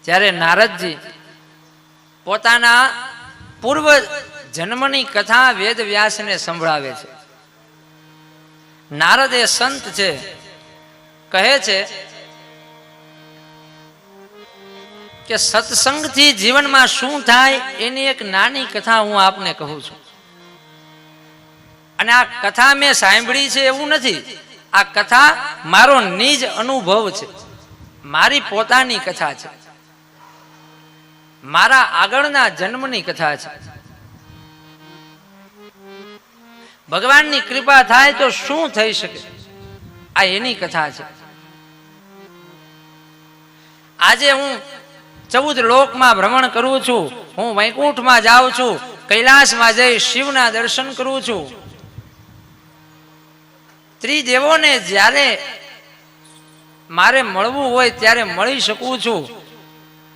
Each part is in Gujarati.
ત્યારે નારદજી પોતાના પૂર્વ જન્મની કથા વેદ વ્યાસને સંભળાવે છે. નારદ એ સંત છે, કહે છે કે સત્સંગથી જીવનમાં શું થાય એની એક નાની કથા હું આપને કહું છું. અને આ કથા મેં સાંભળી છે એવું નથી, આ કથા મારો નિજ અનુભવ છે, મારી પોતાની કથા છે, મારા આગળના જન્મની કથા છે. ભગવાનની કૃપા થાય તો શું થઈ શકે, આ એની કથા છે. આજે હું 14 લોકમાં ભ્રમણ કરું છું, હું વૈકુંઠમાં જાઉં છું, કૈલાસમાં જઈ શિવના દર્શન કરું છું. ત્રિદેવોને જ્યારે મારે મળવું હોય ત્યારે મળી શકું છું.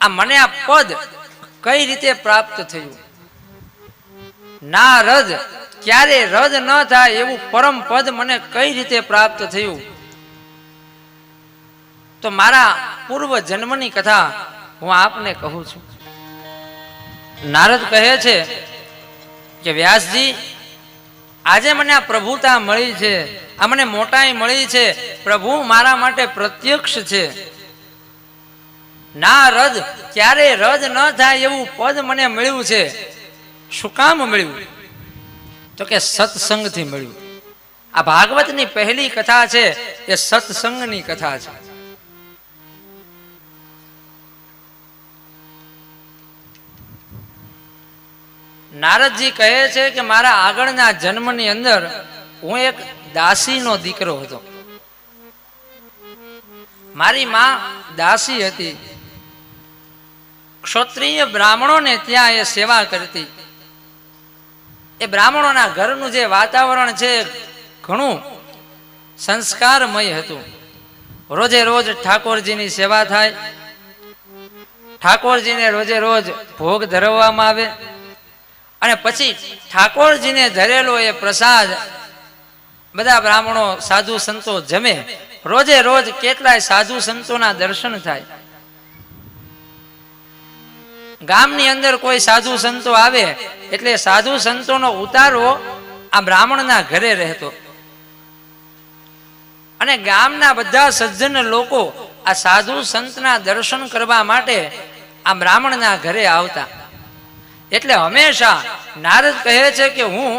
આ મને આ પદ કઈ રીતે પ્રાપ્ત થયું? ના રદ ક્યારે રદ ન થાય એવું પરમ પદ મને કઈ રીતે પ્રાપ્ત થયું? તો મારા પૂર્વ જન્મની કથા હું આપને કહું છું. નારદ કહે છે કે વ્યાસજી, આજે મને આ પ્રભુતા મળી છે, આ મને મોટાઈ મળી છે, પ્રભુ મારા માટે પ્રત્યક્ષ છે. ના રદ ક્યારે રદ ન થાય એવું પદ મને મળ્યું છે. શું કામ મળ્યું? તો કે સત્સંગથી મળ્યું. આ ભાગવતની પહેલી કથા છે એ સત્સંગની કથા છે. નારદજી કહે છે કે મારા આગળના જન્મની અંદર હું એક દાસીનો દીકરો હતો. મારી માં દાસી હતી. ક્ષત્રિય બ્રાહ્મણોને ત્યાં એ સેવા કરતી. એ બ્રાહ્મણોના ઘરનું જે વાતાવરણ છે ઘણું સંસ્કારમય હતું. રોજે રોજ ઠાકોરજીની સેવા થાય, ઠાકોરજીને રોજે રોજ ભોગ ધરવામાં આવે, અને પછી ઠાકોરજીને ધરેલો એ પ્રસાદ બધા બ્રાહ્મણો સાધુ સંતો જમે. રોજે રોજ કેટલાય સાધુ સંતોના દર્શન થાય. ગામની અંદર કોઈ સાધુ સંતો આવે એટલે સાધુ સંતોનો ઉતારો આ બ્રાહ્મણના ઘરે રહેતો, અને ગામના બધા સજ્જન લોકો આ સાધુ સંતના દર્શન કરવા માટે આ બ્રાહ્મણના ઘરે આવતા. એટલે હંમેશા નારદ કહે છે કે હું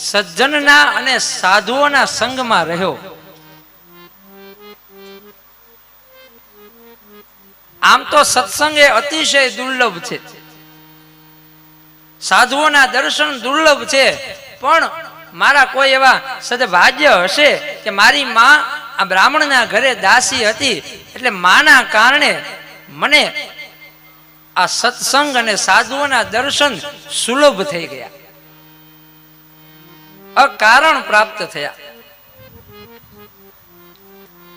સજ્જનના અને સાધુઓના સંગમાં રહ્યો. આમ તો સત્સંગ એ અતિશય દુર્લભ છે, સાધુઓના દર્શન દુર્લભ છે, પણ મારા કોઈ એવા સદભાગ્ય હશે કે મારી માં આ બ્રાહ્મણના ઘરે દાસી હતી, એટલે માના કારણે મને આ સત્સંગ અને સાધુઓના દર્શન સુલભ થઈ ગયા, અકારણ પ્રાપ્ત થયા.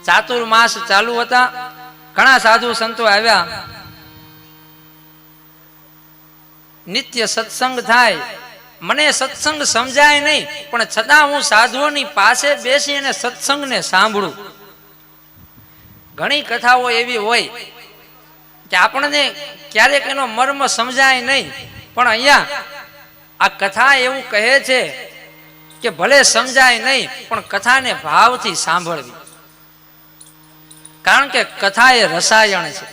ચાતુર્માસ ચાલુ હતા, ઘણા સાધુ સંતો આવ્યા, નિત્ય સત્સંગ થાય. મને સત્સંગ સમજાય નહીં, પણ છતાં હું સાધુઓની પાસે બેસી અને સત્સંગને સાંભળું. ઘણી કથાઓ એવી હોય કે આપણને ક્યારેક એનો મર્મ સમજાય નહીં, પણ અહીંયા આ કથા એવું કહે છે કે ભલે સમજાય નહીં પણ કથાને ભાવથી સાંભળવી, કારણ કે કથા એ રસાયણ છે.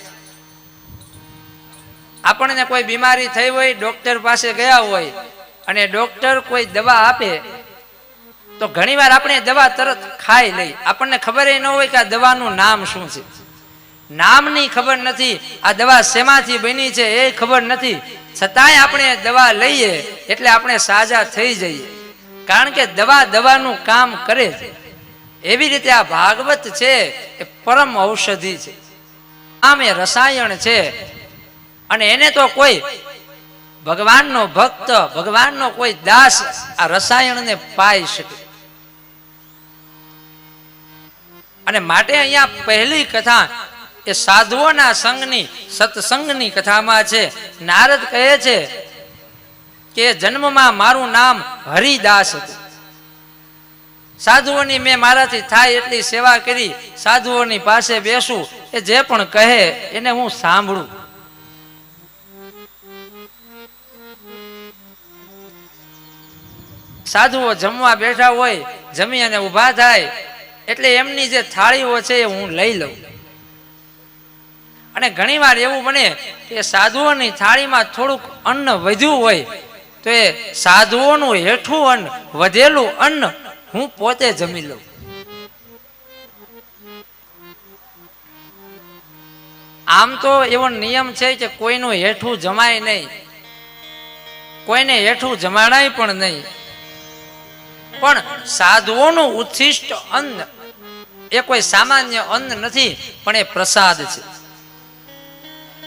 આપણને કોઈ બીમારી થઈ હોય, ડોક્ટર પાસે ગયા હોય અને ડોક્ટર કોઈ દવા આપે તો ઘણીવાર આપણે દવા તરત ખાઈ લઈ. આપણને ખબર ન હોય કે આ દવાનું નામ શું છે, નામની ખબર નથી, આ દવા શેમાંથી બની છે એ ખબર નથી, છતાંય આપણે દવા લઈએ એટલે આપણે સાજા થઈ જઈએ, કારણ કે દવા દવાનું કામ કરે છે. એવી રીતે આ ભાગવત છે એ પરમ ઔષધિ છે, આમ એ રસાયણ છે, અને એને તો કોઈ ભગવાનનો ભક્ત, ભગવાનનો કોઈ દાસ આ રસાયણને પાઈ શકે. અને માટે અહીંયા પહેલી કથા એ સાધુઓના સંગની સત્સંગની કથામાં છે. નારદ કહે છે કે જન્મમાં મારું નામ હરિદાસ હતું. સાધુઓની મેં મારાથી થાય એટલી સેવા કરી, સાધુઓની પાસે બેસું, એ જે પણ કહે એને હું સાંભળું. સાધુઓ જમવા બેઠા હોય, જમી અને ઊભા થાય એટલે એમની જે થાળીઓ છે એ હું લઈ લઉં. અને ઘણીવાર એવું બને કે સાધુઓની થાળીમાં થોડુંક અન્ન વધ્યું હોય તો એ સાધુઓનું હેઠું અન્ન, વધેલું અન્ન હું પોતે જમી લઉં. આમ તો એવો નિયમ છે કે કોઈનું હેઠું જમાય નહીં, કોઈને હેઠું જમાડાય પણ નહીં, પણ સાધુઓનું ઉચ્છિષ્ટ અન્ન એ કોઈ સામાન્ય અન્ન નથી, પણ એ પ્રસાદ છે.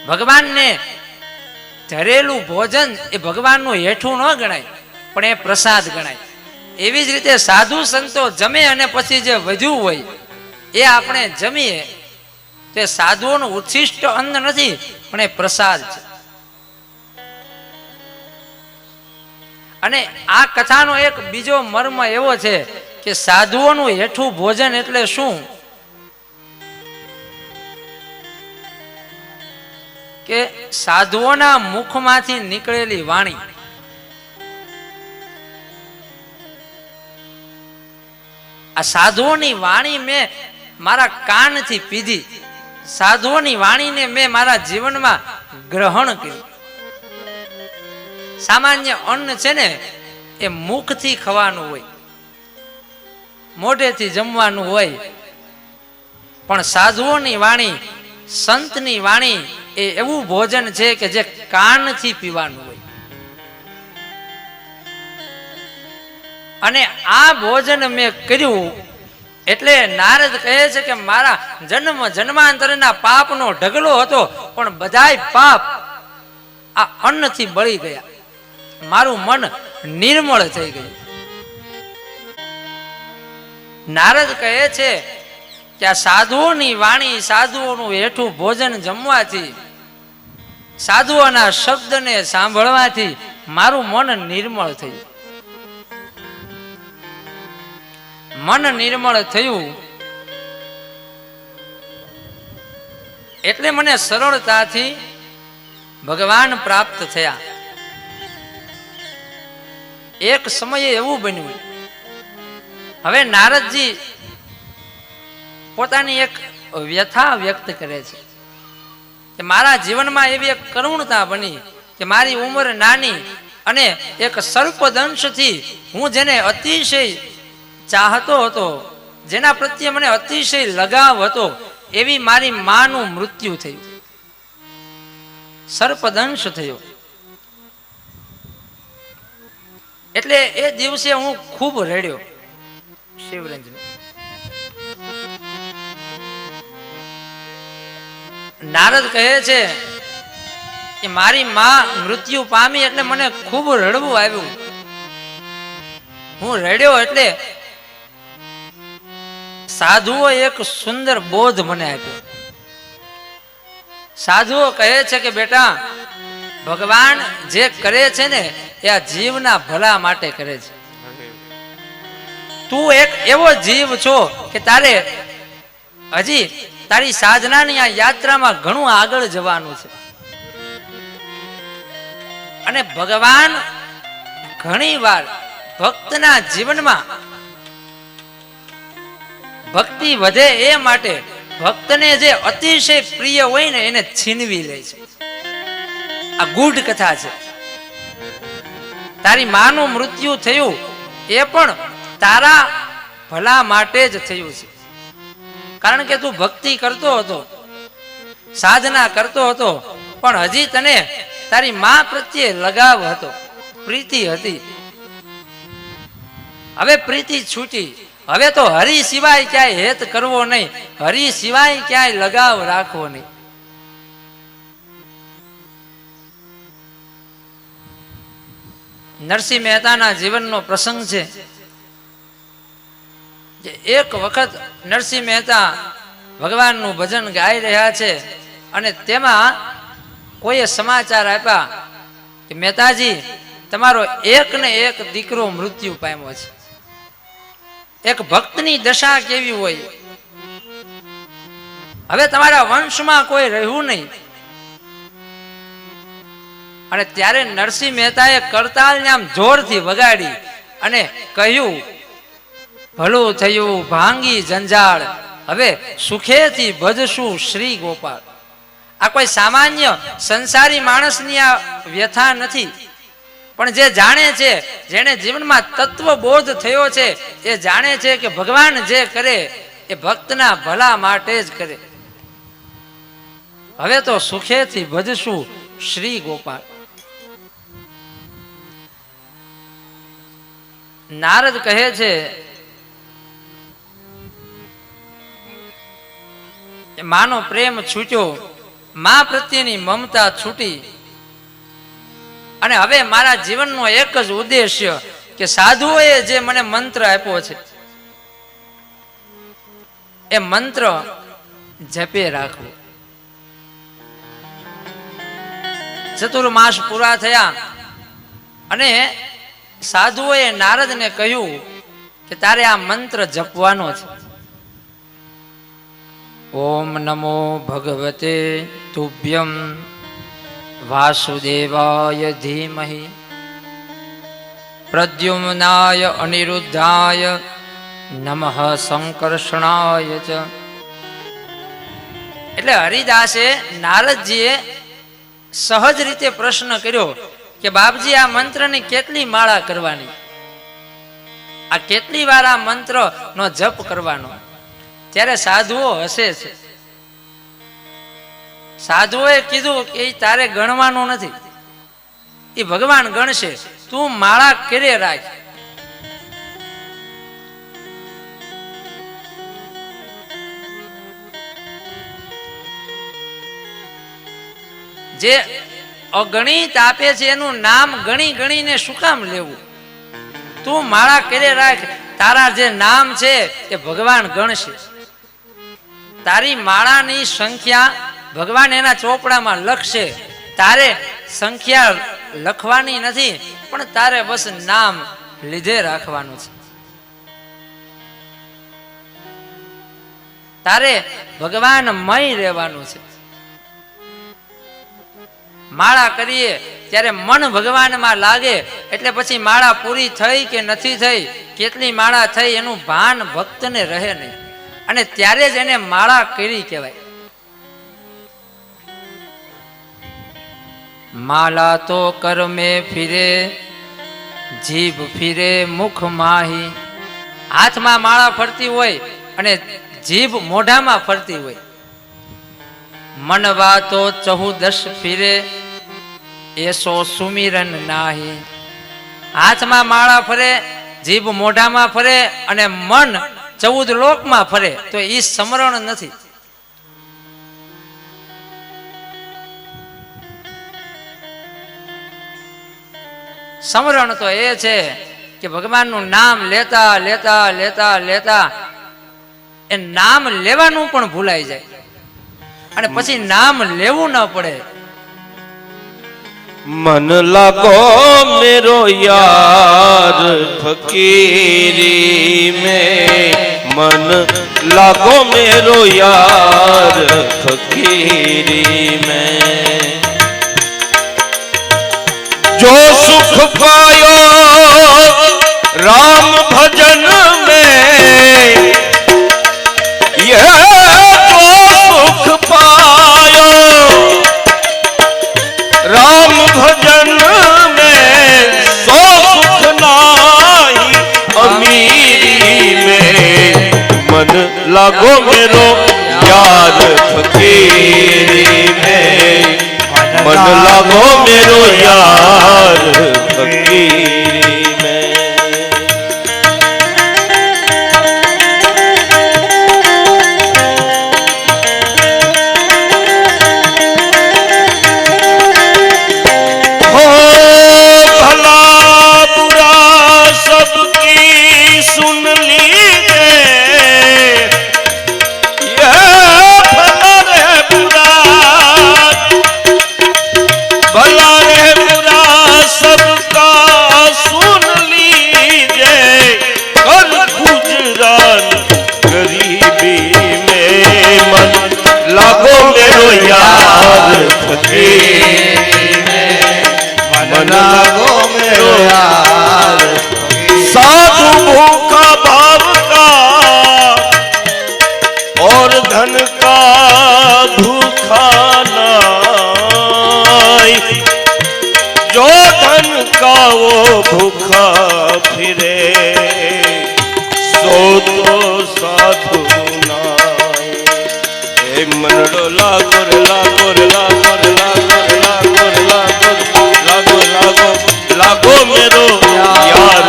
ભગવાનને ધરેલું ભોજન એ ભગવાનનું હેઠું ન ગણાય, પણ એ પ્રસાદ ગણાય. એવી જ રીતે સાધુ સંતો જમે અને પછી જે વધ્યું હોય એ આપણે જમીએ તે સાધુઓનું ઉચ્છિષ્ટ અન્ન નથી, પણ એ પ્રસાદ છે. અને આ કથાનો એક બીજો મર્મ એવો છે કે સાધુઓનું હેઠું ભોજન એટલે શું? કે સાધુઓના મુખમાંથી નીકળેલી વાણી. આ સાધુઓની વાણી મેં મારા કાનથી પીધી, સાધુઓની વાણીને મેં મારા જીવનમાં ગ્રહણ કર્યું. સામાન્ય અન્ન છે ને એ મુખથી ખવાનું હોય, મોઢેથી જમવાનું હોય, પણ સાધુઓની વાણી, સંતની વાણી એ એવું ભોજન છે કે જે કાનથી પીવાનું હોય. અને આ ભોજન મેં કર્યું એટલે નારદ કહે છે કે મારા જન્મ જન્માંતરના પાપનો ઢગલો હતો, પણ બધાય પાપ આ અન્નથી બળી ગયા. મારું મન નિર્મળ થઈ ગયું. નારદ કહે છે કે આ સાધુઓની વાણી, સાધુઓનું હેઠું ભોજન જમવાથી, સાધુઓના શબ્દને સાંભળવાથી મારું મન નિર્મળ થયું. મન નિર્મળ થયું એટલે મને સરળતાથી ભગવાન પ્રાપ્ત થયા. એક સમયે એવું બન્યું, હવે નારદજી પોતાની એક વ્યથા વ્યક્ત કરે છે કે મારા જીવનમાં એવી એક કરુણતા બની કે મારી ઉંમર નાની અને એક સર્પદંશથી હું જેને અતિશય ચાહતો હતો, જેના પ્રત્યે મને અતિશય લગાવ હતો, એવી મારી માનું મૃત્યુ થયું, સર્પદંશ થયો. એટલે એ દિવસે હું ખૂબ રડ્યો. શિવરંજન નારદ કહે છે કે મારી માં મૃત્યુ પામી એટલે મને ખૂબ રડવું આવ્યું. હું રડ્યો એટલે સાધુઓ એક સુંદર બોધ મને આપ્યો. સાધુઓ કહે છે કે બેટા, ભગવાન જે કરે છે ને એ આ જીવના ભલા માટે કરે છે. તું એક એવો જીવ છો કે તારે હજી તારી સાધનાની આ યાત્રામાં ઘણું આગળ જવાનું છે. અને ભગવાન ઘણી વાર ભક્તના જીવનમાં ભક્તિ વધે એ માટે ભક્તને જે અતિશય પ્રિય હોય ને એને છીનવી લે છે. આ ગૂઢ કથા છે. તારી માનું મૃત્યુ થયું એ પણ તારા ભલા માટે જ થયું છે. કારણ કે તું ભક્તિ કરતો હતો, સાધના કરતો હતો, પણ હજી તને તારી માં પ્રત્યે લગાવ હતો, પ્રીતિ હતી. હવે પ્રીતિ છૂટી, હવે તો હરિ સિવાય ક્યાંય હેત કરવો નહીં, હરિ સિવાય ક્યાંય લગાવ રાખવો નહીં. નરસિંહ મહેતાના જીવનનો પ્રસંગ છે. એક વખત નરસિંહ મહેતા ભગવાનનું ભજન ગાઈ રહ્યા છે અને તેમાં કોઈએ સમાચાર આપ્યા કે મહેતાજી, તમારો એક ને એક દીકરો મૃત્યુ પામ્યો છે. એક ભક્તની દશા કેવી હોય, હવે તમારા વંશમાં કોઈ રહ્યું નહીં. અને ત્યારે નરસિંહ મહેતાએ કરતાલને આમ જોરથી વગાડી અને કહ્યું, ભલું થયું ભાંગી જંજાળ, હવે સુખેથી ભજશું શ્રી ગોપાળ. આ કોઈ સામાન્ય સંસારી માણસની આ વ્યથા નથી, પણ જે જાણે છે, જેને જીવનમાં તત્વબોધ થયો છે, એ જાણે છે કે ભગવાન જે કરે એ ભક્તના ભલા માટે જ કરે. હવે તો સુખેથી ભજશું શ્રી ગોપાળ. નારદ કહે છે માનો પ્રેમ છૂટ્યો, મા પ્રત્યેની મમતા છૂટી, અને હવે મારા જીવનનો એક જ ઉદ્દેશ્ય કે સાધુઓએ જે મને મંત્ર આપ્યો છે એ મંત્ર જપે રાખવો. ચતુર્માસ પૂરા થયા અને સાધુઓએ નારદને કહ્યું કે તારે આ મંત્ર જપવાનો છે. ઓમ નમો ભગવતે તુભ્યમ વાસુદેવાય ધીમહિ પ્રદ્યુમ્નાય અનિરુદ્ધાય નમઃ સંકર્ષણાય ચ. એટલે હરિદાસે નારદજીએ સહજ રીતે પ્રશ્ન કર્યો કે બાપજી આ મંત્રની કેટલી માળા કરવાની, આ કેટલી વાર આ મંત્ર નો જપ કરવાનો? ત્યારે સાધુઓ હસે છે. સાધુઓએ કીધું કે તારે ગણવાનું નથી, એ ભગવાન ગણશે, તું માળા કરે રાખ. જે અગણિત આપે છે એનું નામ ગણી ગણીને શું કામ લેવું? તું માળા કરે રાખ, તારા જે નામ છે એ ભગવાન ગણશે. તારી માળાની સંખ્યા ભગવાન એના ચોપડામાં લખશે. તારે સંખ્યા લખવાની નથી, પણ તારે બસ નામ લીધે રાખવાનું છે. તારે ભગવાન મય રહેવાનું છે. માળા કરીએ ત્યારે મન ભગવાનમાં લાગે એટલે પછી માળા પૂરી થઈ કે નથી થઈ, કેટલી માળા થઈ એનું ભાન ભક્તને રહે નહીં, અને ત્યારે જ એને માળા કરી કહેવાય. માલા તો કરમે ફિરે, જીભ ફિરે મુખ માહી. હાથમાં માળા ફરતી હોય અને જીભ મોઢામાં ફરતી હોય. મનવા તો 14 ફિરે, એસો સુમિરન નાહી. હાથમાં માળા ફરે, જીભ મોઢામાં ફરે અને મન 14 લોકમાં ફરે, તો એ સ્મરણ નથી. સ્મરણ તો એ છે કે ભગવાનનું નામ લેતા લેતા લેતા લેતા એ નામ લેવાનું પણ ભૂલાઈ જાય, અને પછી નામ લેવું ન પડે. मन लगो मेरो यार फकीरी में, मन लगो मेरो यार फकीरी में. जो सुख पायो राम भजन में, यह जो सुख पायो राम भजन में, सो सुख नाही अमीरी में. मन लागो मेरो यार फकीरी में, मन लागो मेरो यार फकीरी में. भूखा भाव का और धन का भूखा नाई, जो धन का वो भूखा फिरे सो तो साधु नाई। हे मनड़ो लागोर लागोर लागोर लागोर लागोर लागोर लागो लागो लागो मेरो यार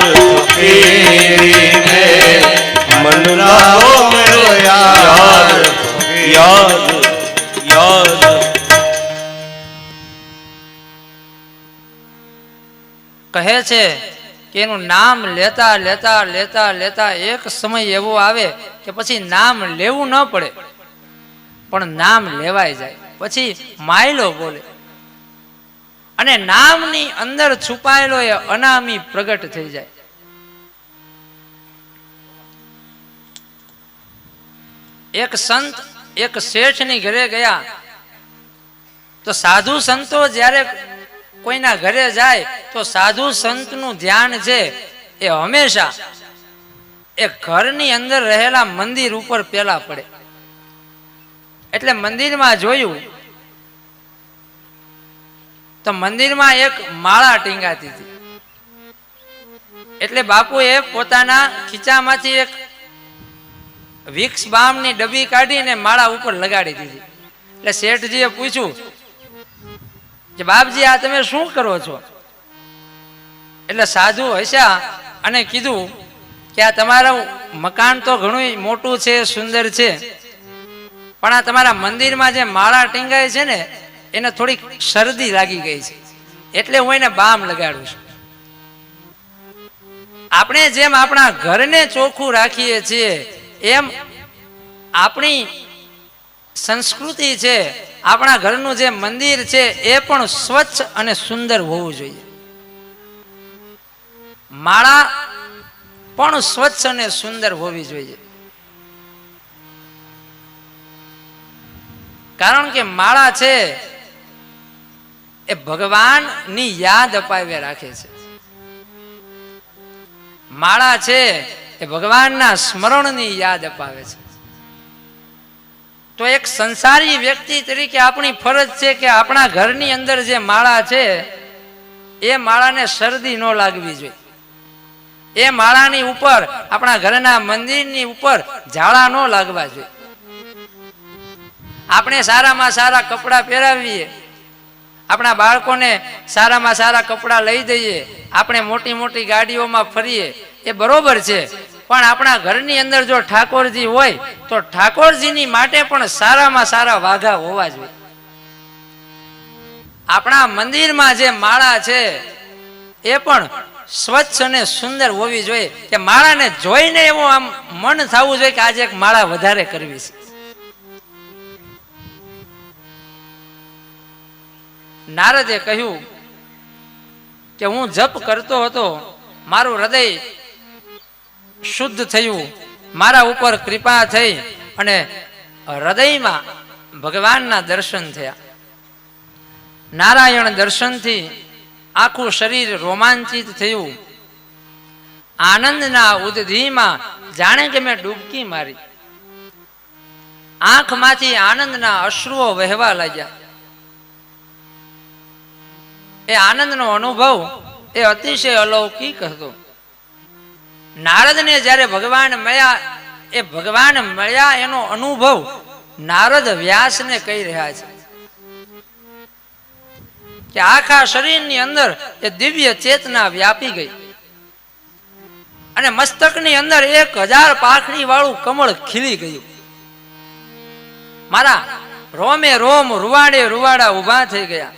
फकीरी में, मन लागो मेरो यार यार यार। કહે છે કે એનું નામ લેતા લેતા લેતા લેતા એક સમય એવો આવે કે પછી નામ લેવું ન પડે પણ નામ લેવાય જાય, પછી માયલો બોલે અને નામની અંદર છુપાયેલો એ અનામી પ્રગટ થઈ જાય. એક સંત એક શેઠની ઘરે ગયા તો સાધુ સંતો જ્યારે કોઈના ઘરે જાય તો સાધુ સંતનું ધ્યાન છે એ હંમેશા એ ઘરની અંદર રહેલા મંદિર ઉપર પેલા પડે. એટલે મંદિરમાં જોયું તો મંદિરમાં એક માળા ટીંગાતી હતી. એટલે બાપુએ પોતાના ખીચામાંથી એક વિક્સ બામની ડબ્બી કાઢીને માળા ઉપર લગાડી દીધી. એટલે શેઠજીએ પૂછ્યું કે બાપજી આ તમે શું કરો છો? એટલે સાધુ હસ્યા અને કીધું કે આ તમારું મકાન તો ઘણું મોટું છે, સુંદર છે, પણ આ તમારા મંદિરમાં જે માળા ટીંગાય છે ને એને થોડીક શરદી લાગી ગઈ છે, એટલે હું એને બામ લગાડું છું. આપણે જેમ આપણા ઘરને ચોખ્ખું રાખીએ છીએ એમ આપણી સંસ્કૃતિ છે, આપણા ઘરનું જે મંદિર છે એ પણ સ્વચ્છ અને સુંદર હોવું જોઈએ. માળા પણ સ્વચ્છ અને સુંદર હોવી જોઈએ. કારણ કે માળા છે એ ભગવાનની યાદ અપાવે રાખે છે. માળા છે એ ભગવાનના સ્મરણની યાદ અપાવે છે. તો એક સંસારી વ્યક્તિ તરીકે આપણી ફરજ છે કે આપણા ઘરની અંદર જે માળા છે એ માળાને શરદી ન લાગવી જોઈએ. એ માળાની ઉપર આપણા ઘરના મંદિરની ઉપર ઝાડા ન લાગવા જોઈએ. આપણે સારામાં સારા કપડાં પહેરાવીએ, આપણા બાળકોને સારામાં સારા કપડાં લઈ દઈએ, આપણે મોટી મોટી ગાડીઓમાં ફરીએ, એ બરોબર છે, પણ આપણા ઘરની અંદર જો ઠાકોરજી હોય તો ઠાકોરજીની માટે પણ સારામાં સારા વાઘા હોવા જોઈએ. આપણા મંદિરમાં જે માળા છે એ પણ સ્વચ્છ અને સુંદર હોવી જોઈએ કે માળાને જોઈને એવું આમ મન થવું જોઈએ કે આજે એક માળા વધારે કરવી છે. નારદે કહ્યું કે હું જપ કરતો હતો, મારું હૃદય શુદ્ધ થયું, મારા ઉપર કૃપા થઈ અને હૃદયમાં ભગવાનના દર્શન થયા. નારાયણ દર્શનથી આખું શરીર રોમાંચિત થયું. આનંદના ઉદધિમાં જાણે કે મેં ડૂબકી મારી. આંખમાંથી આનંદના અશ્રુઓ વહેવા લાગ્યા. એ આનંદનો અનુભવ એ અતિશય અલૌકિક હતો. નારદને જ્યારે ભગવાન મળ્યા, એ ભગવાન મળ્યા એનો અનુભવ નારદ વ્યાસને કહી રહ્યા છે કે આખા શરીરની અંદર એ દિવ્ય ચેતના વ્યાપી ગઈ અને મસ્તકની અંદર 1000 પાંખડી વાળું કમળ ખીલી ગયું. મારા રોમે રોમ, રૂવાડે રૂવાડા ઉભા થઈ ગયા.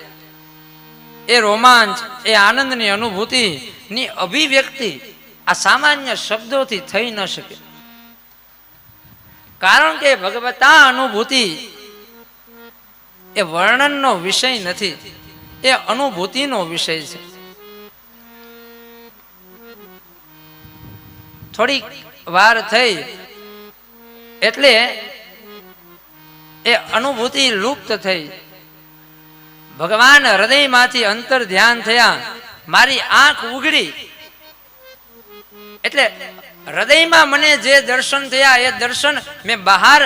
એ રોમાંચ, એ આનંદની અનુભૂતિની અભિવ્યક્તિ આ સામાન્ય શબ્દોથી થઈ ન શકે. કારણ કે ભગવતા અનુભૂતિ એ વર્ણનનો વિષય નથી, એ અનુભૂતિનો વિષય છે. થોડીક વાર થઈ એટલે એ અનુભૂતિ લુપ્ત થઈ. ભગવાન હૃદયમાંથી અંતર ધ્યાન થયા. મારી આંખ ઉઘડી એટલે હૃદયમાં મને જે દર્શન થયા એ દર્શન મેં બહાર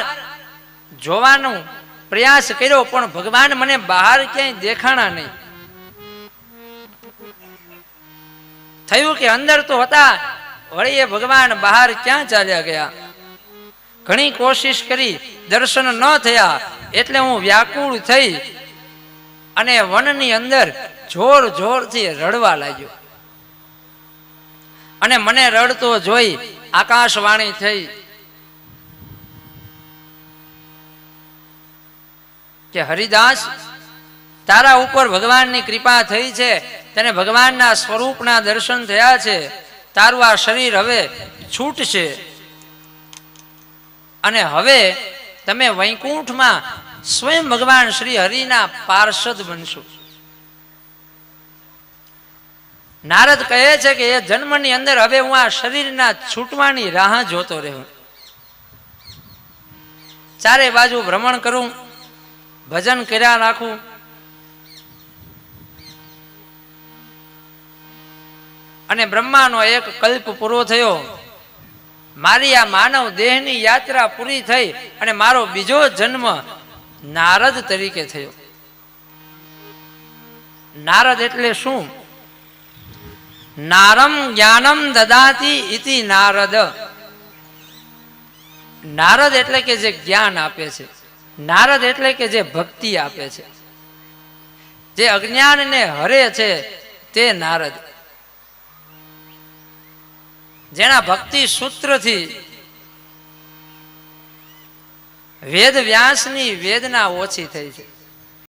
જોવાનો પ્રયાસ કર્યો, પણ ભગવાન મને બહાર ક્યાંય દેખાણા નહીં. થયું કે અંદર તો હતા, વળી એ ભગવાન બહાર ક્યાં ચાલ્યા ગયા. ઘણી કોશિશ કરી, દર્શન ન થયા, એટલે હું વ્યાકુળ થઈ અને વનની અંદર જોર જોરથી રડવા લાગ્યો. અને મને રડતો જોઈ આકાશવાણી થઈ કે હરિદાસ, તારા ઉપર ભગવાનની કૃપા થઈ છે, તને ભગવાનના સ્વરૂપના દર્શન થયા છે, તારું આ શરીર હવે છૂટશે અને હવે તમે વૈકુંઠમાં સ્વયં ભગવાન શ્રી હરિના પાર્ષદ બનશો. નારદ કહે છે કે એ જન્મની અંદર હવે હું આ શરીરના છૂટવાની રાહ જોતો રહું, ચારે બાજુ ભ્રમણ કરું, ભજન કર્યા રાખું. અને બ્રહ્માનો એક કલ્પ પૂરો થયો, મારી આ માનવ દેહની યાત્રા પૂરી થઈ અને મારો બીજો જન્મ નારદ તરીકે થયો. નારદ એટલે શું? નારમ જ્ઞાનમ દદાતિ ઇતિ નારદ. નારદ એટલે કે જે જ્ઞાન આપે છે, નારદ એટલે કે જે ભક્તિ આપે છે, જે અજ્ઞાનને હરે છે તે નારદ. જેના ભક્તિ સૂત્રથી વેદ વ્યાસની વેદના ઓછી થઈ છે.